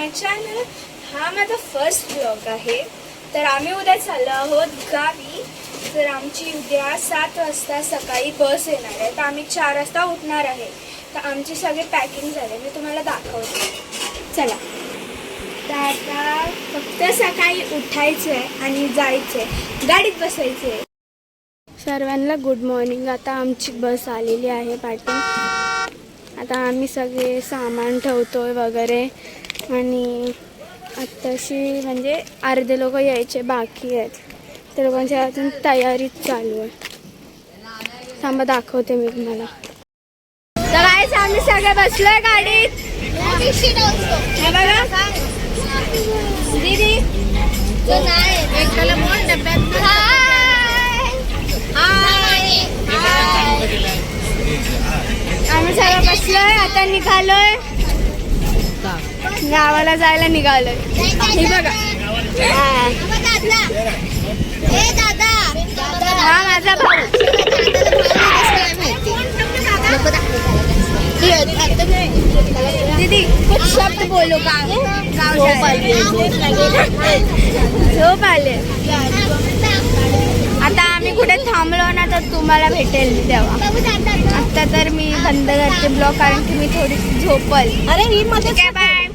माय channel. हा माझा first vlog आहे. तर आम्ही उद्या चाललो आहोत गावी. तर आमची उद्या 7 वाजता सकाळी बस येणार आहे. तर आम्ही 4 वाजता उठणार आहे. तर आमची सगळी पॅकिंग झाली, मी तुम्हाला दाखवते. चला. तर आता फक्त सकाळी उठायचं आहे आणि जायचं आहे, गाडीत बसायचं आहे. सर्वांना गुड मॉर्निंग. आता आमची बस आलेली आहे पाठी. आता आम्ही सगळे सामान ठेवतोय वगैरे आणि आत्ताशी म्हणजे अर्धे लोक यायचे बाकी आहेत. त्या लोकांच्या अजून तयारीच चालू आहे. थांबा दाखवते मी तुम्हाला. तर गाईस आम्ही सगळे बसलोय गाडीत. हे बघा दीदी आम्ही सगळं बसलोय. आता निघालोय, गावाला जायला निघालोय. हे बघा हा माझा भाऊ. दीदी कुछ शब्द बोलो. का झोप आले. आता आम्ही कुठे थांबलो ना तर तुम्हाला भेटेल तेव्हा. आता तर मी बंद करते ब्लॉग, कारण की मी थोडी झोपल. अरे ही मध्ये काय. बाय.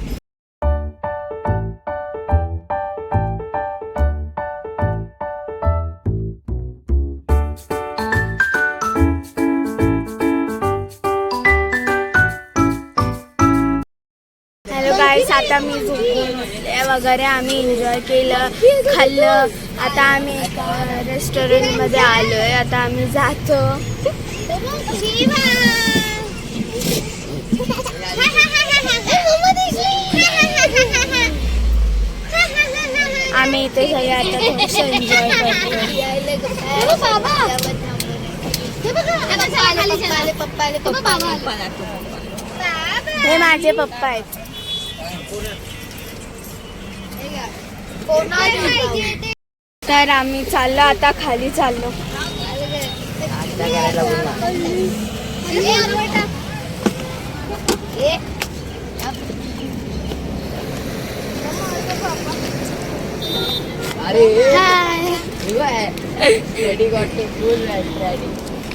हॅलो गाईस, आता मी झोपून वगैरे आम्ही एन्जॉय केलं, खाल्लं. आता आम्ही एका रेस्टॉरंटमध्ये आलोय. आता आम्ही जातो. आम्ही इथे सगळे आता थोडंसं एन्जॉय करतो. हे माझे पप्पा आहेत. तर आम्ही चाललो आता खाली चाललो.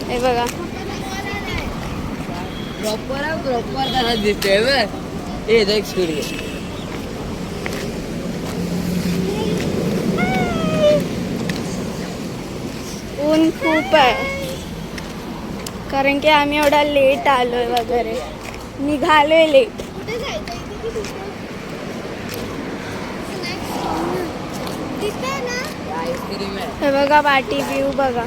हे बघा प्रॉपर त्याला दिसतोय. ऊन खूप आहे, कारण की आम्ही एवढा लेट आलोय वगैरे, निघालोय लेट. हे बघा पाठी व्ह्यू बघा.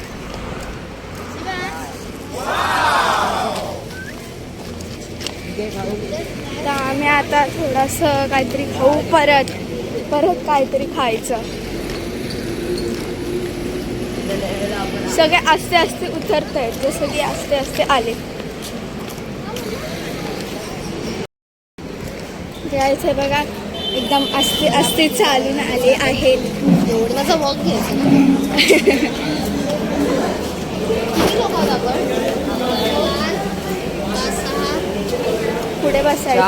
तर आम्ही आता थोडंसं काहीतरी खाऊ, परत काहीतरी खायचं. सगळे आस्ते आस्ते उतरत आहेत, जसं की आस्ते आस्ते आले. जायचं बघा, एकदम आस्ते आस्ते चालून आले आहेत. माझा वॉक घ्यायचा. पुढे बसायचं.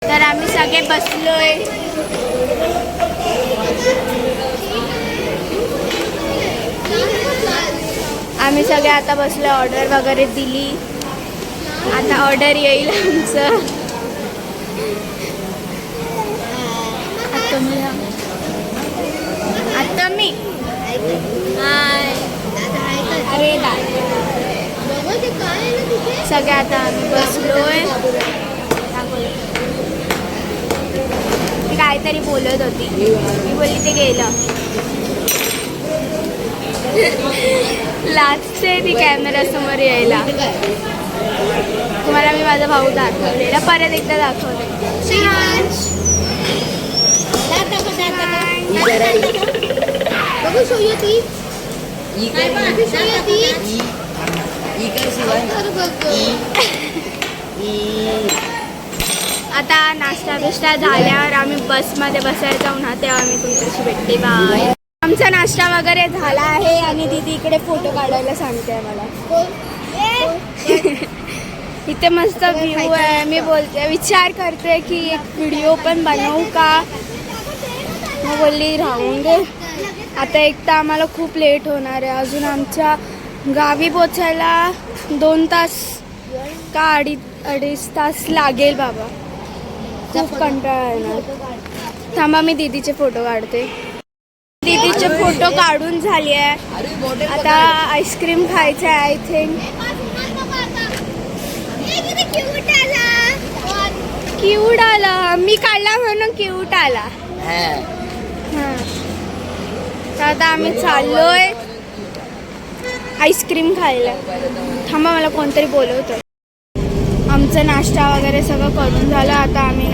तर आम्ही सगळे बसलोय. आम्ही सगळे आता बसलोय. ऑर्डर वगैरे दिली. आता ऑर्डर येईल आमचं. आता मी अरे सगळे आता आम्ही बसलोय. ती काहीतरी बोलत होती, मी बोलली ते गेलं. लाजते ती कॅमेरा समोर यायला. तुम्हाला मी माझा भाऊ दाखवलेला, परत एकदा दाखवते. आता नाश्ता बिष्टा झाल्यावर आम्ही बसमध्ये बसायला जाऊ ना, तेव्हा मी तुमच्याशी भेटते. बाय. आमचा नाश्ता वगैरे झाला आहे आणि दीदी इकडे फोटो काढायला सांगते मला. इथे मस्त व्ह्यू आहे. मी बोलते विचार करते की एक व्हिडिओ पण बनवू का, मग बोलली राहून दे. आता एक तर आम्हाला खूप लेट होणार आहे. अजून आमच्या गावी पोचायला 2 तास का अडीच तास लागेल बाबा. खूप कंटाळा येणार. थांबा मी दीदीचे फोटो काढते. दीदीचे फोटो काढून झाली आहे. आता आईस्क्रीम खायचं आहे आय थिंक. क्यूट आला. मी काढला म्हणून क्यूट आला. हां. तर आता आम्ही चाललोय आईस्क्रीम खायला. थांबा मला कोणतरी बोलवतं. आमचं नाश्ता वगैरे सगळं करून झालं. आता आम्ही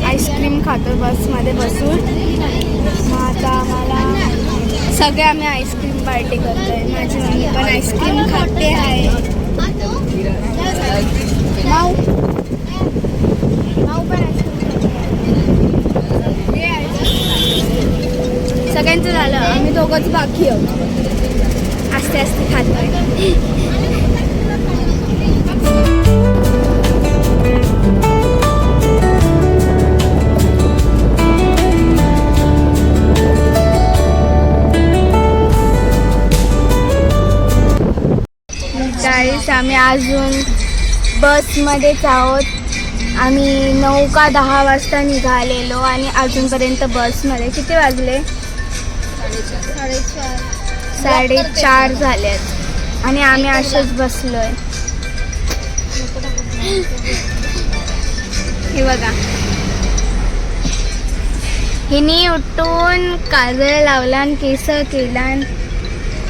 आईस्क्रीम खातो बसमध्ये बसून. मग आता आम्हाला सगळे आम्ही आईस्क्रीम पार्टी करतोय. माझी मम्मी पण आईस्क्रीम खाते आहे. माऊ पण आईस्क्रीम सगळ्यांचं झालं. आम्ही दोघंच बाकी आहोत. आस्ते आस्ते खातोय. गाईस आम्ही अजून बसमध्येच आहोत. आम्ही 9 का 10 वाजता निघालेलो आणि अजूनपर्यंत बसमध्ये किती वाजले? 4:30 झालेत आणि आम्ही असेच बसलोय. हे बघा, हिनी उठून काजळ लावला आणि केस केला,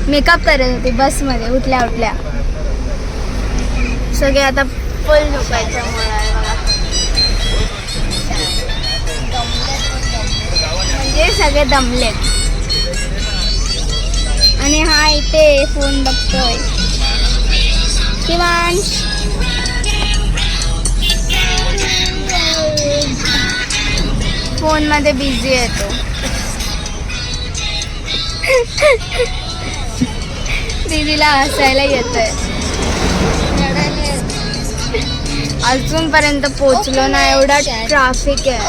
मेकअप करत होती बसमध्ये उठल्या उठल्या. सगळे आता फुल झोपायचं आहे बघा. म्हणजे सगळे दमलेत. आणि हा इथे फोन बघतोय. शिवांश फोन मध्ये बिझी आहे तो. दीदीला हसायला येतंय. अजूनपर्यंत पोचलो ना. एवढा ट्रॅफिक आहे.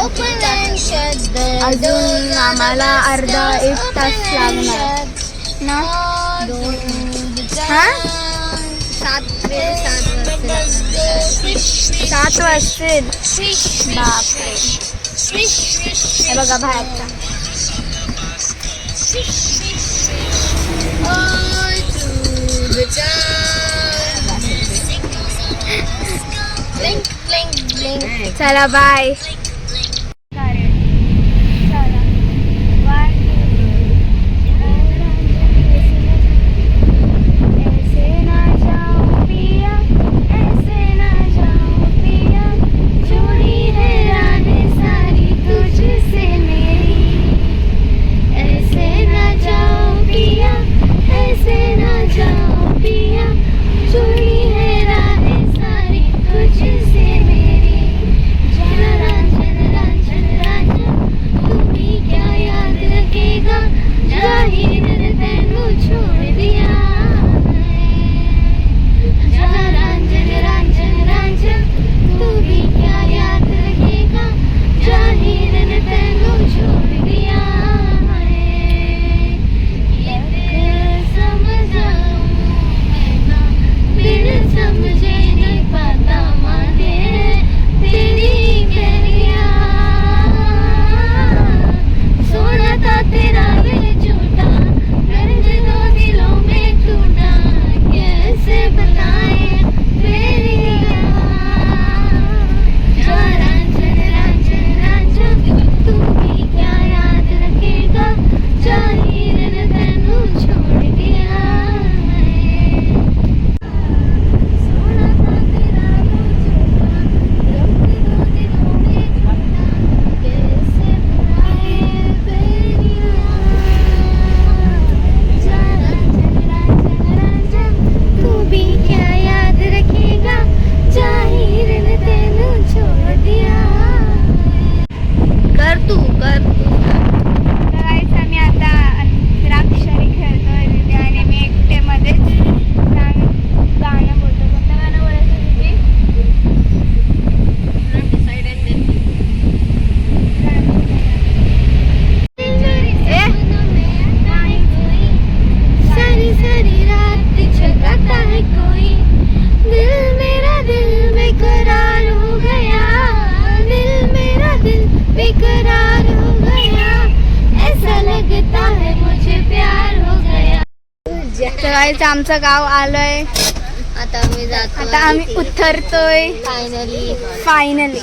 अजून आम्हाला अर्धा 1 तास लागणार ना. 7 वाजतील. बापरे. हे बघा बाहेरचा. चला बाय. तुझसे मेरी जान गाईच आमचं गाव आलोय. आता मी जातो. आता आम्ही उतरतोय फायनली.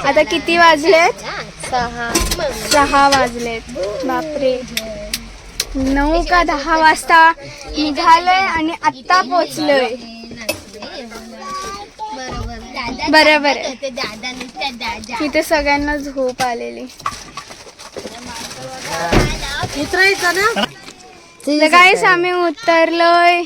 आता किती वाजलेत? 6 वाजलेत. बापरे, 9 का 10 वाजता निघालोय आणि आत्ता पोचलोय. बरोबर आहे. इथे सगळ्यांना झोप आलेली. उतरायचं ना. गाईस आम्ही उतरलोय.